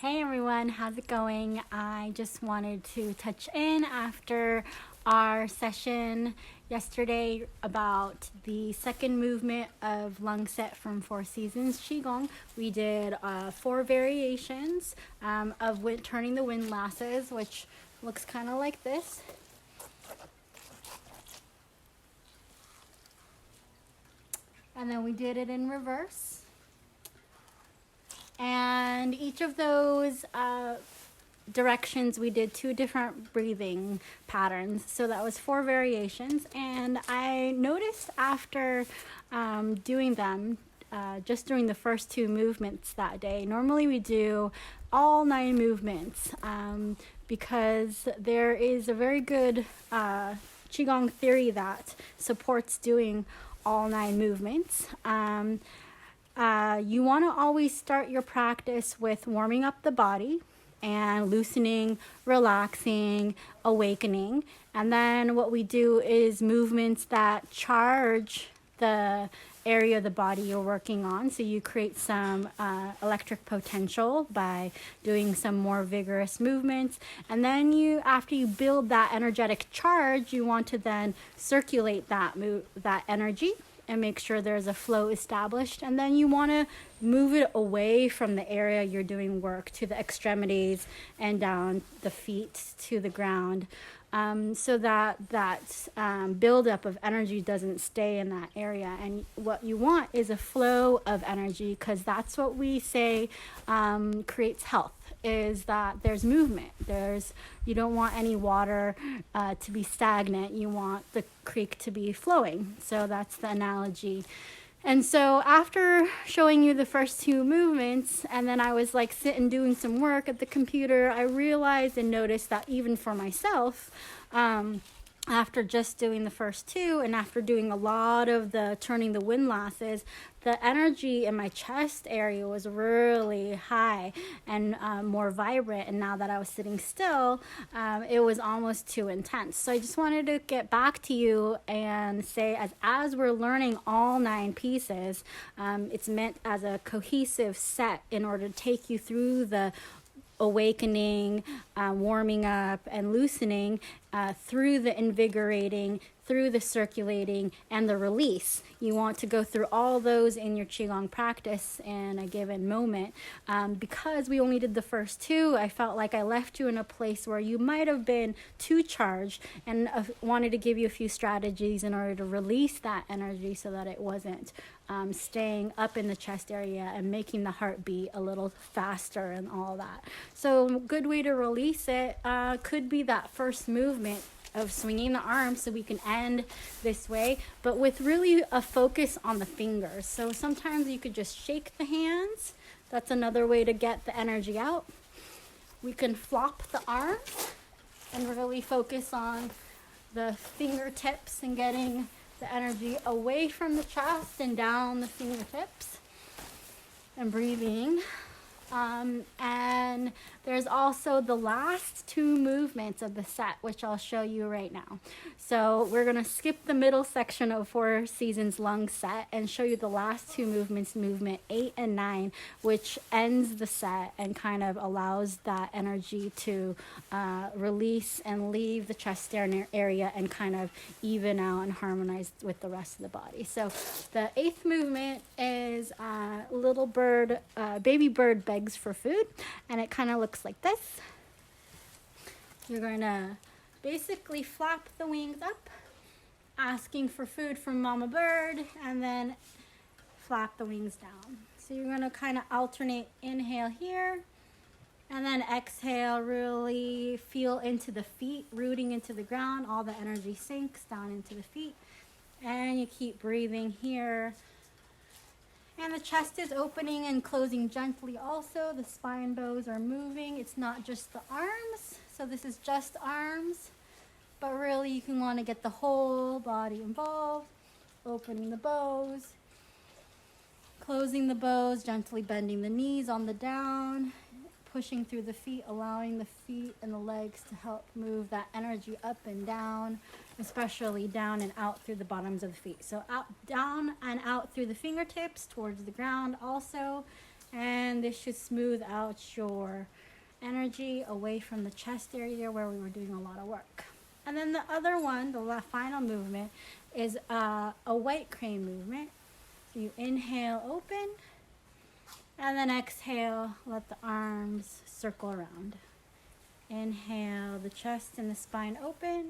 Hey everyone, how's it going? I just wanted to touch in after our session yesterday about the second movement of lung set from Four Seasons Qigong. We did 4 variations of turning the windlasses, which looks kind of like this. And then we did it in reverse. And each of those directions we did 2 different breathing patterns. So that was 4 variations. And I noticed after doing them, just doing the first 2 movements that day, normally we do all 9 movements because there is a very good Qigong theory that supports doing all 9 movements. You want to always start your practice with warming up the body and loosening, relaxing, awakening. And then what we do is movements that charge the area of the body you're working on. So you create some electric potential by doing some more vigorous movements. And then after you build that energetic charge, you want to then circulate that energy and make sure there's a flow established. And then you want to move it away from the area you're doing work to the extremities and down the feet to the ground, so that buildup of energy doesn't stay in that area. And what you want is a flow of energy, because that's what we say creates health, is that there's movement. You don't want any water to be stagnant. You want the creek to be flowing. So that's the analogy. And so after showing you the first 2 movements, and then I was like sitting doing some work at the computer, I realized and noticed that even for myself, after just doing the first 2 and after doing a lot of the turning the windlasses, the energy in my chest area was really high and more vibrant. And now that I was sitting still, it was almost too intense. So I just wanted to get back to you and say, as we're learning all 9 pieces, it's meant as a cohesive set in order to take you through the awakening, warming up, and loosening, through the invigorating, through the circulating, and the release. You want to go through all those in your Qigong practice in a given moment. Because we only did the first 2, I felt like I left you in a place where you might have been too charged, and wanted to give you a few strategies in order to release that energy so that it wasn't staying up in the chest area and making the heart beat a little faster and all that. So a good way to release it could be that first movement of swinging the arms, so we can end this way, but with really a focus on the fingers. So sometimes you could just shake the hands. That's another way to get the energy out. We can flop the arms and really focus on the fingertips and getting the energy away from the chest and down the fingertips, and breathing. And there's also the last 2 movements of the set, which I'll show you right now. So we're going to skip the middle section of Four Seasons lung set and show you the last 2 movements, movement 8 and 9, which ends the set and kind of allows that energy to release and leave the chest area and kind of even out and harmonize with the rest of the body. So the 8th movement is little bird, baby bird begs for food, and it kind of looks like this. You're going to basically flap the wings up, asking for food from mama bird, and then flap the wings down. So you're going to kind of alternate inhale here, and then exhale, really feel into the feet, rooting into the ground. All the energy sinks down into the feet, and you keep breathing here. And the chest is opening and closing gently also. The spine bows are moving. It's not just the arms. So this is just arms. But really you can want to get the whole body involved. Opening the bows. Closing the bows, gently bending the knees on the down. Pushing through the feet, allowing the feet and the legs to help move that energy up and down, especially down and out through the bottoms of the feet. So out, down and out through the fingertips towards the ground also, And this should smooth out your energy away from the chest area where we were doing a lot of work. And then the other one, the final movement, is a white crane movement. So you inhale, open, and then exhale, let the arms circle around. Inhale, the chest and the spine open,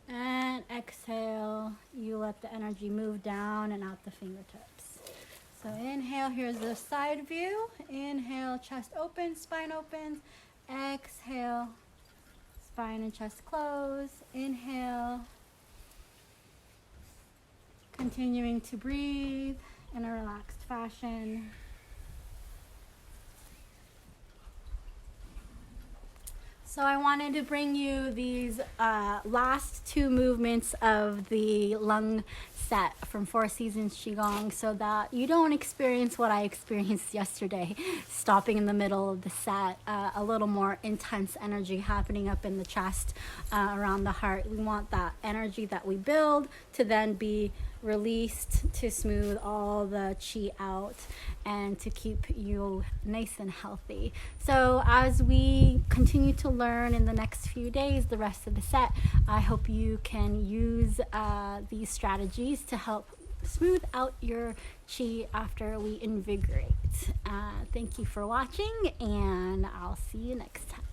and exhale, you let the energy move down and out the fingertips. So inhale, here's the side view. Inhale, chest open, spine opens. Exhale, spine and chest close. Inhale, continuing to breathe in a relaxed fashion. So I wanted to bring you these last two movements of the lung set from Four Seasons Qigong so that you don't experience what I experienced yesterday, stopping in the middle of the set, a little more intense energy happening up in the chest, around the heart. We want that energy that we build to then be released to smooth all the chi out and to keep you nice and healthy. So as we continue to learn in the next few days, the rest of the set, I hope you can use these strategies to help smooth out your chi after we invigorate. Thank you for watching, and I'll see you next time.